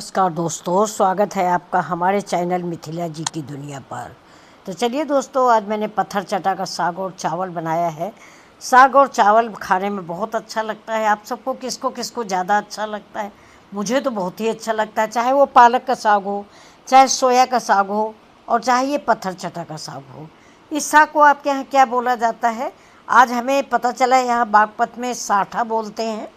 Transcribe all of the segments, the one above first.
नमस्कार दोस्तों, स्वागत है आपका हमारे चैनल मिथिला जी की दुनिया पर। तो चलिए दोस्तों, आज मैंने पत्थर चटा का साग और चावल बनाया है। साग और चावल खाने में बहुत अच्छा लगता है। आप सबको किसको किसको ज़्यादा अच्छा लगता है? मुझे तो बहुत ही अच्छा लगता है, चाहे वो पालक का साग हो, चाहे सोया का साग हो, और चाहे ये पत्थर चटा का साग हो। इस साग को आपके यहाँ क्या बोला जाता है? आज हमें पता चला है यहाँ बागपत में साठा बोलते हैं,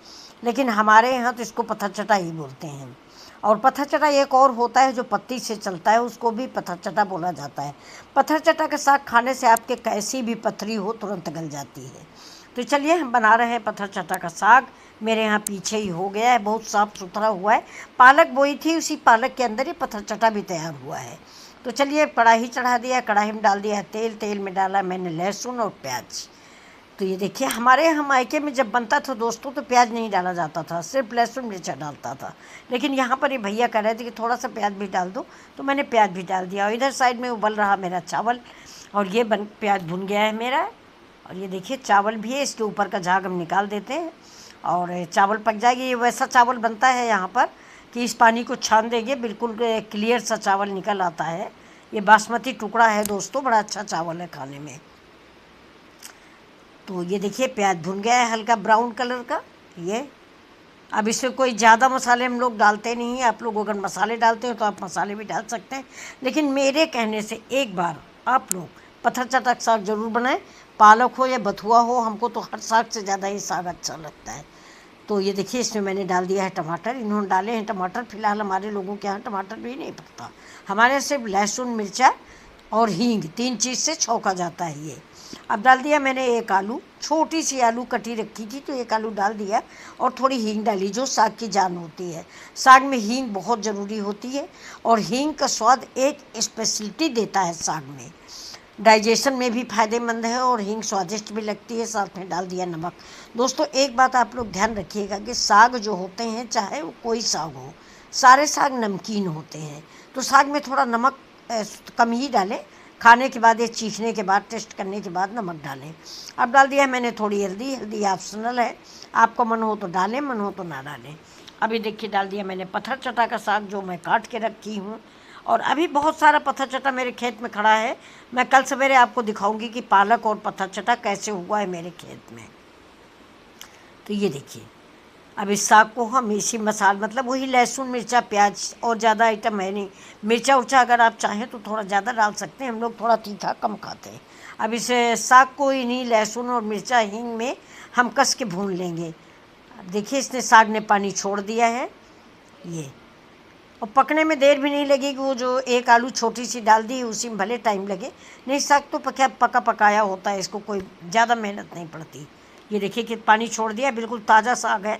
लेकिन हमारे यहाँ तो इसको पत्थर चटा ही बोलते हैं। और पत्थर चटा एक और होता है जो पत्ती से चलता है, उसको भी पत्थर चटा बोला जाता है। पत्थर चटा का साग खाने से आपके कैसी भी पथरी हो तुरंत गल जाती है। तो चलिए हम बना रहे हैं पत्थर चटा का साग। मेरे यहाँ पीछे ही हो गया है, बहुत साफ़ सुथरा हुआ है। पालक बोई थी, उसी पालक के अंदर ही पत्थर चटा भी तैयार हुआ है। तो चलिए कढ़ाई चढ़ा दिया, कढ़ाई में डाल दिया तेल। तेल में डाला मैंने लहसुन और प्याज। तो ये देखिए, हमारे यहाँ मायके में जब बनता था दोस्तों तो प्याज नहीं डाला जाता था, सिर्फ लहसुन मिर्चा डालता था। लेकिन यहाँ पर ये भैया कह रहे थे कि थोड़ा सा प्याज भी डाल दो, तो मैंने प्याज भी डाल दिया। और इधर साइड में उबल रहा मेरा चावल, और ये प्याज भुन गया है मेरा। और ये देखिए चावल भी है, इसके ऊपर का झाग हम निकाल देते हैं और चावल पक जाएगी। ये वैसा चावल बनता है यहाँ पर कि इस पानी को छान देंगे, बिल्कुल क्लियर सा चावल निकल आता है। ये बासमती टुकड़ा है दोस्तों, बड़ा अच्छा चावल है खाने में। तो ये देखिए प्याज भुन गया है हल्का ब्राउन कलर का। ये अब इसमें कोई ज़्यादा मसाले हम लोग डालते नहीं हैं। आप लोग अगर मसाले डालते हो तो आप मसाले भी डाल सकते हैं, लेकिन मेरे कहने से एक बार आप लोग पत्थर चटा साग ज़रूर बनाएं। पालक हो या बथुआ हो, हमको तो हर साग से ज़्यादा ये साग अच्छा लगता है। तो ये देखिए इसमें मैंने डाल दिया है टमाटर। इन्होंने डाले हैं टमाटर। फिलहाल हमारे लोगों के यहाँ टमाटर भी नहीं पड़ता, हमारे यहाँ सिर्फ लहसुन मिर्चा और हींग, 3 चीज़ से छौंका जाता है ये। अब डाल दिया मैंने एक आलू, छोटी सी आलू कटी रखी थी तो एक आलू डाल दिया, और थोड़ी हींग डाली जो साग की जान होती है। साग में हींग बहुत ज़रूरी होती है, और हींग का स्वाद एक स्पेशलिटी देता है साग में। डाइजेशन में भी फ़ायदेमंद है और हींग स्वादिष्ट भी लगती है। साथ में डाल दिया नमक। दोस्तों एक बात आप लोग ध्यान रखिएगा कि साग जो होते हैं, चाहे वो कोई साग हो, सारे साग नमकीन होते हैं। तो साग में थोड़ा नमक कम ही डालें। खाने के बाद, ये चीखने के बाद, टेस्ट करने के बाद नमक डालें। अब डाल दिया मैंने थोड़ी हल्दी। हल्दी ऑप्शनल है, आपका मन हो तो डालें, मन हो तो ना डालें। अभी देखिए डाल दिया मैंने पत्थर चटा का साग जो मैं काट के रखी हूँ। और अभी बहुत सारा पत्थर चटा मेरे खेत में खड़ा है। मैं कल सवेरे आपको दिखाऊंगी कि पालक और पत्थर चटा कैसे हुआ है मेरे खेत में। तो ये देखिए, अब इस साग को हम इसी मसाल मतलब वही लहसुन मिर्चा प्याज, और ज़्यादा आइटम है नहीं। मिर्चा उर्चा अगर आप चाहें तो थोड़ा ज़्यादा डाल सकते हैं, हम लोग थोड़ा तीखा कम खाते हैं। अब इस साग को इन्हीं लहसुन और मिर्चा हींग में हम कस के भून लेंगे। अब देखिए इसने साग ने पानी छोड़ दिया है ये, और पकने में देर भी नहीं लगेगी। वो जो एक आलू छोटी सी डाल दी उसी में भले टाइम लगे, नहीं साग तो पका पकाया होता है, इसको कोई ज़्यादा मेहनत नहीं पड़ती। ये देखिए कि पानी छोड़ दिया, बिल्कुल ताज़ा साग है,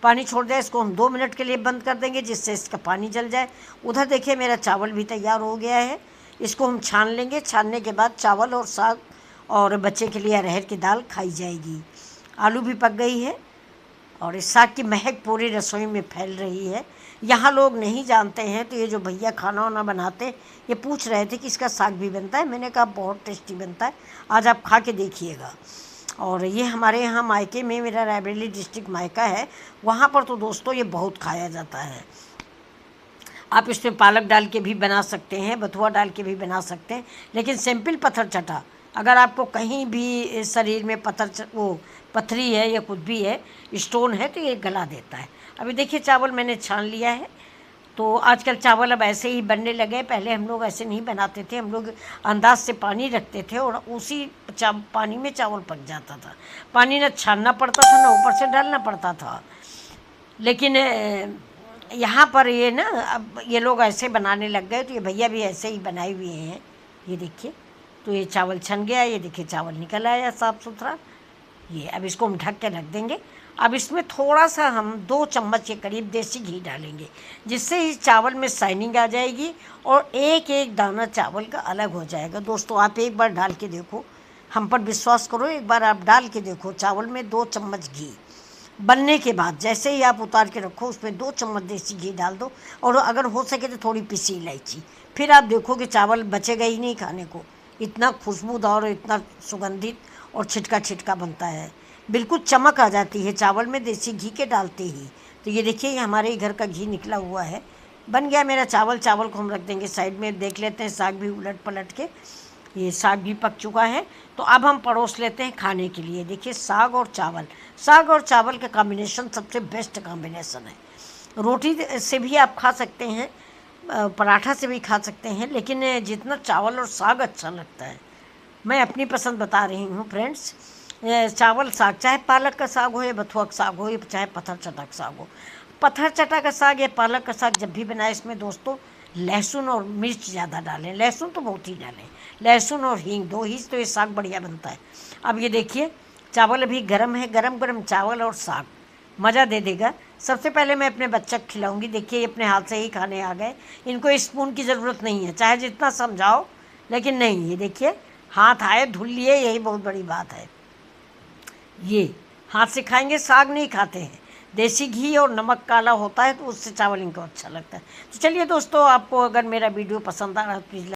पानी छोड़ दिया। इसको हम 2 मिनट के लिए बंद कर देंगे जिससे इसका पानी जल जाए। उधर देखिए मेरा चावल भी तैयार हो गया है, इसको हम छान लेंगे। छानने के बाद चावल और साग और बच्चे के लिए अरहर की दाल खाई जाएगी। आलू भी पक गई है और इस साग की महक पूरी रसोई में फैल रही है। यहाँ लोग नहीं जानते हैं, तो ये जो भैया खाना वाना बनाते ये पूछ रहे थे कि इसका साग भी बनता है। मैंने कहा बहुत टेस्टी बनता है, आज आप खा के देखिएगा। और ये हमारे यहाँ मायके में, मेरा रायबरेली डिस्ट्रिक्ट मायका है, वहाँ पर तो दोस्तों ये बहुत खाया जाता है। आप इसमें पालक डाल के भी बना सकते हैं, बथुआ डाल के भी बना सकते हैं, लेकिन सिंपल पत्थर चटा अगर आपको कहीं भी शरीर में वो पथरी है या कुछ भी है, स्टोन है, तो ये गला देता है। अभी देखिए चावल मैंने छान लिया है। तो आजकल चावल अब ऐसे ही बनने लगे, पहले हम लोग ऐसे नहीं बनाते थे। हम लोग अंदाज से पानी रखते थे और उसी पानी में चावल पक जाता था। पानी ना छानना पड़ता था, ना ऊपर से डालना पड़ता था। लेकिन यहाँ पर ये ना, अब ये लोग ऐसे बनाने लग गए, तो ये भैया भी ऐसे ही बनाए हुए हैं। ये देखिए, तो ये चावल छन गया, ये देखिए चावल निकल आया साफ़ सुथरा। ये अब इसको हम ढक के रख देंगे। अब इसमें थोड़ा सा हम 2 चम्मच के करीब देसी घी डालेंगे, जिससे इस चावल में शाइनिंग आ जाएगी और एक एक दाना चावल का अलग हो जाएगा। दोस्तों आप एक बार डाल के देखो, हम पर विश्वास करो, एक बार आप डाल के देखो। चावल में 2 चम्मच घी बनने के बाद जैसे ही आप उतार के रखो, उसमें 2 चम्मच देसी घी डाल दो, और अगर हो सके तो थोड़ी पिसी इलायची। फिर आप देखो कि चावल बचेगा ही नहीं खाने को, इतना खुशबूदार और इतना सुगंधित और छिटका छिटका बनता है। बिल्कुल चमक आ जाती है चावल में देसी घी के डालते ही। तो ये देखिए, ये हमारे घर का घी निकला हुआ है, बन गया मेरा चावल। चावल को हम रख देंगे साइड में। देख लेते हैं साग भी उलट पलट के, ये साग भी पक चुका है। तो अब हम परोस लेते हैं खाने के लिए। देखिए साग और चावल, साग और चावल का कॉम्बिनेशन सबसे बेस्ट कॉम्बिनेशन है। रोटी से भी आप खा सकते हैं, पराठा से भी खा सकते हैं, लेकिन जितना चावल और साग अच्छा लगता है, मैं अपनी पसंद बता रही हूँ फ्रेंड्स। चावल साग, चाहे पालक का साग हो या बथुआ का साग हो या चाहे पत्थर चटा का साग हो। पत्थर चटा का साग या पालक का साग जब भी बनाए, इसमें दोस्तों लहसुन और मिर्च ज़्यादा डालें। लहसुन तो बहुत ही डालें, लहसुन और हींग, 2 ही तो ये साग बढ़िया बनता है। अब ये देखिए चावल अभी गर्म है, गरम गरम चावल और साग मज़ा दे देगा। सबसे पहले मैं अपने बच्चे को खिलाऊंगी। देखिए ये अपने हाथ से ही खाने आ गए, इनको स्पून की ज़रूरत नहीं है, चाहे जितना समझाओ, लेकिन नहीं, ये देखिए हाथ आए धुल लिए, यही बहुत बड़ी बात है। ये हाथ से खाएंगे, साग नहीं खाते हैं। देसी घी और नमक काला होता है तो उससे चावल इनको अच्छा लगता है। तो चलिए दोस्तों, आपको अगर मेरा वीडियो पसंद आ रहा है तो प्लीज़